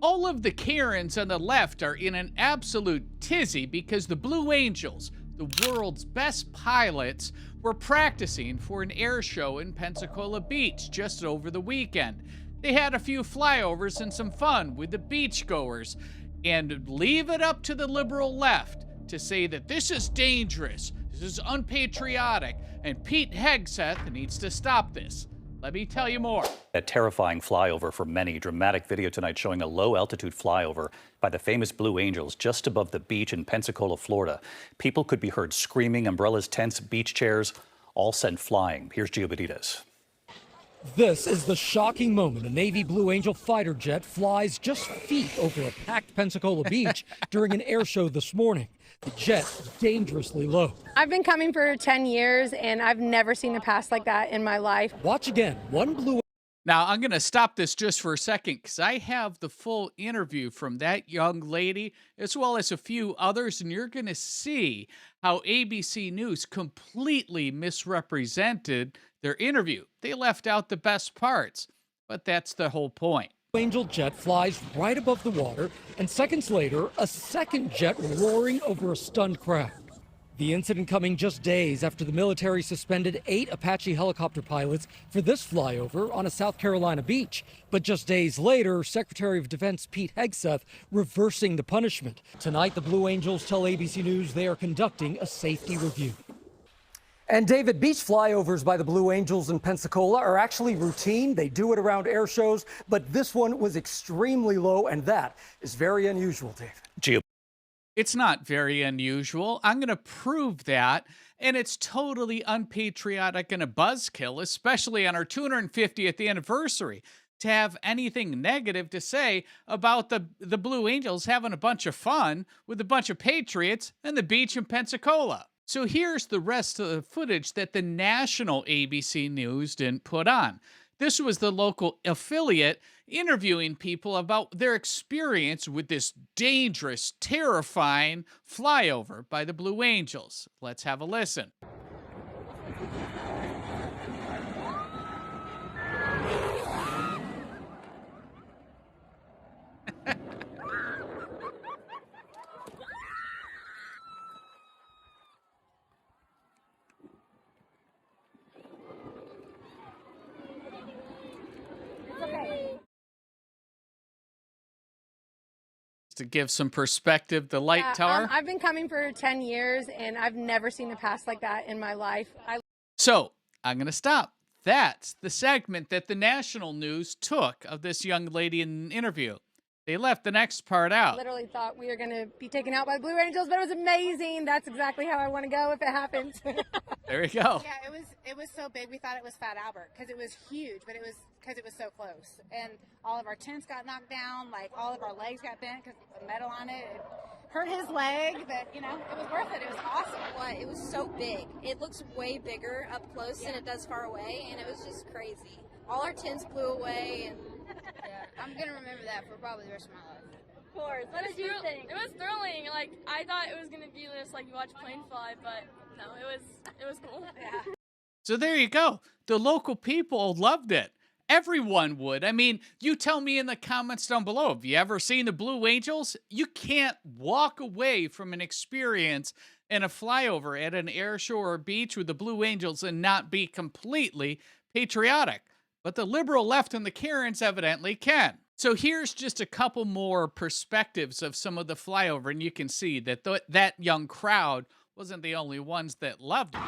All of the Karens on the left are in an absolute tizzy because the Blue Angels, the world's best pilots, were practicing for an air show in Pensacola Beach just over the weekend. They had a few flyovers and some fun with the beachgoers, and leave it up to the liberal left to say that this is dangerous, this is unpatriotic, and Pete Hegseth needs to stop this. Let me tell you more. A terrifying flyover for many. Dramatic video tonight showing a low-altitude flyover by the famous Blue Angels just above the beach in Pensacola, Florida. People could be heard screaming, umbrellas, tents, beach chairs, all sent flying. Here's Gio Benitez. This is the shocking moment. A Navy Blue Angel fighter jet flies just feet over a packed Pensacola beach during an air show this morning. The jet dangerously low. I've been coming for 10 years, and I've never seen a pass like that in my life. Watch again. One Blue. Now, I'm going to stop this just for a second because I have the full interview from that young lady as well as a few others, and you're going to see how ABC News completely misrepresented their interview. They left out the best parts, but that's the whole point. Angel jet flies right above the water, and seconds later, a second jet roaring over a stunned crowd. The incident coming just days after the military suspended 8 Apache helicopter pilots for this flyover on a South Carolina beach. But just days later, Secretary of Defense Pete Hegseth reversing the punishment. Tonight, the Blue Angels tell ABC News they are conducting a safety review. And David, beach flyovers by the Blue Angels in Pensacola are actually routine. They do it around air shows, but this one was extremely low, and that is very unusual, David. It's not very unusual. I'm going to prove that, and it's totally unpatriotic and a buzzkill, especially on our 250th anniversary, to have anything negative to say about the Blue Angels having a bunch of fun with a bunch of patriots and the beach in Pensacola. So here's the rest of the footage that the national ABC News didn't put on. This was the local affiliate interviewing people about their experience with this dangerous, terrifying flyover by the Blue Angels. Let's have a listen. To give some perspective, the light tower. I've been coming for 10 years, and I've never seen a pass like that in my life. So I'm going to stop. That's the segment that the national news took of this young lady in an interview. They left the next part out. Literally thought we were going to be taken out by Blue Angels, but it was amazing. That's exactly how I want to go if it happens. There we go. Yeah, it was so big we thought it was Fat Albert because it was huge, but it was because it was so close. And all of our tents got knocked down, like all of our legs got bent because the metal on it. It hurt his leg, but you know, it was worth it. It was awesome. Well, it was so big. It looks way bigger up close than it does far away, and it was just crazy. All our tents blew away, and Yeah, I'm gonna remember that for probably the rest of my life. of course. What did you think? It was thrilling. Like, I thought it was gonna be just like you watch a plane fly, but no, it was cool. Yeah. So there you go. The local people loved it. Everyone would. I mean, you tell me in the comments down below, have you ever seen the Blue Angels? You can't walk away from an experience in a flyover at an air show or beach with the Blue Angels and not be completely patriotic. But the liberal left and the Karens evidently can. So here's just a couple more perspectives of some of the flyover, and you can see that that young crowd wasn't the only ones that loved it.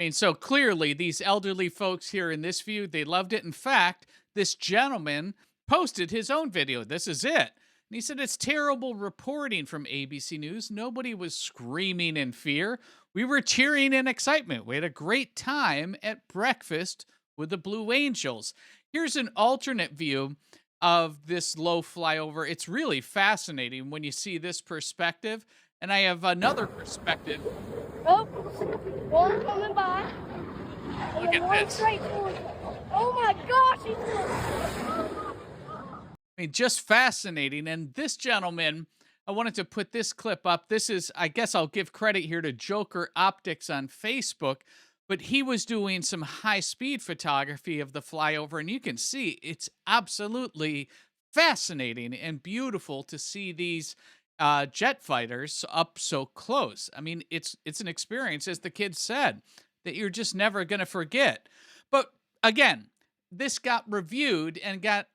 I mean, so clearly these elderly folks here in this view, they loved it. In fact, this gentleman posted his own video. This is it. And he said, it's terrible reporting from ABC News. Nobody was screaming in fear. We were cheering in excitement. We had a great time at breakfast with the Blue Angels. Here's an alternate view of this low flyover. It's really fascinating when you see this perspective. And I have another perspective. Oh, one coming by. Look at One this. straight forward. Oh my gosh! I mean, just fascinating. And this gentleman, I wanted to put this clip up. This is, I guess I'll give credit here to Joker Optics on Facebook. but he was doing some high-speed photography of the flyover, and you can see it's absolutely fascinating and beautiful to see these jet fighters up so close. I mean, it's an experience, as the kids said, that you're just never going to forget. But again, this got reviewed and got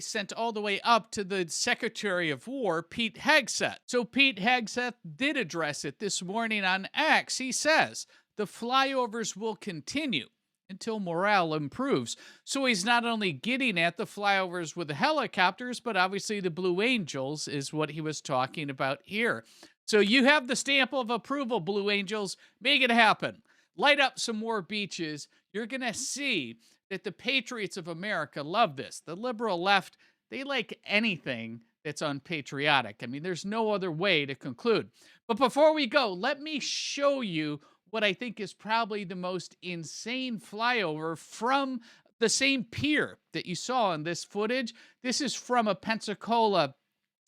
sent all the way up to the Secretary of War, Pete Hegseth. So Pete Hegseth did address it this morning on X. He says the flyovers will continue until morale improves. So he's not only getting at the flyovers with the helicopters, but obviously the Blue Angels is what he was talking about here. So you have the stamp of approval, Blue Angels. Make it happen. Light up some more beaches. You're going to see that the patriots of America love this. The liberal left, they like anything that's unpatriotic. I mean, there's no other way to conclude. But before we go, let me show you what I think is probably the most insane flyover from the same pier that you saw in this footage. This is from a Pensacola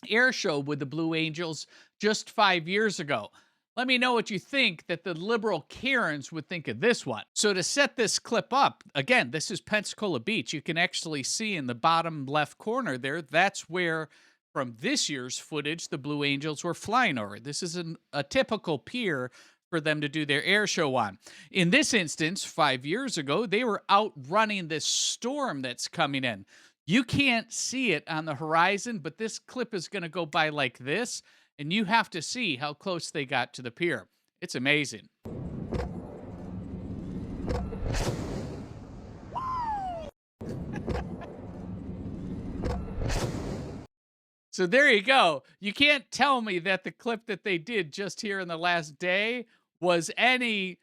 air show with the Blue Angels just 5 years ago. Let me know what you think that the liberal Karens would think of this one. So to set this clip up, again, this is Pensacola Beach. You can actually see in the bottom left corner there, that's where, from this year's footage, the Blue Angels were flying over. This is a typical pier for them to do their air show on. In this instance, 5 years ago, they were out running this storm that's coming in. You can't see it on the horizon, but this clip is going to go by like this, and you have to see how close they got to the pier. It's amazing. So there you go. You can't tell me that the clip that they did just here in the last day was any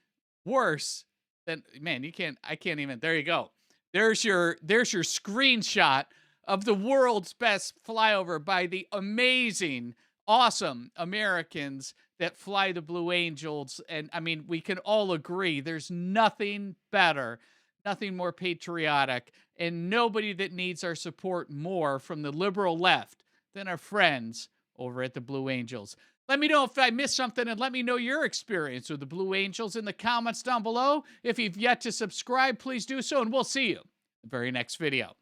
worse than, man, I can't even, there you go. There's your screenshot of the world's best flyover by the amazing, awesome Americans that fly the Blue Angels. And I mean, we can all agree there's nothing better, nothing more patriotic, and nobody that needs our support more from the liberal left than our friends over at the Blue Angels. Let me know if I missed something, and let me know your experience with the Blue Angels in the comments down below. If you've yet to subscribe, please do so, and we'll see you in the very next video.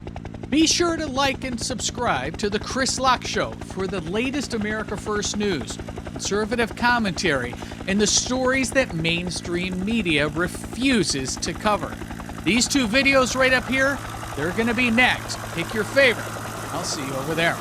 Be sure to like and subscribe to The Chris Locke Show for the latest America First news, conservative commentary, and the stories that mainstream media refuses to cover. These two videos right up here, they're going to be next. Pick your favorite. I'll see you over there.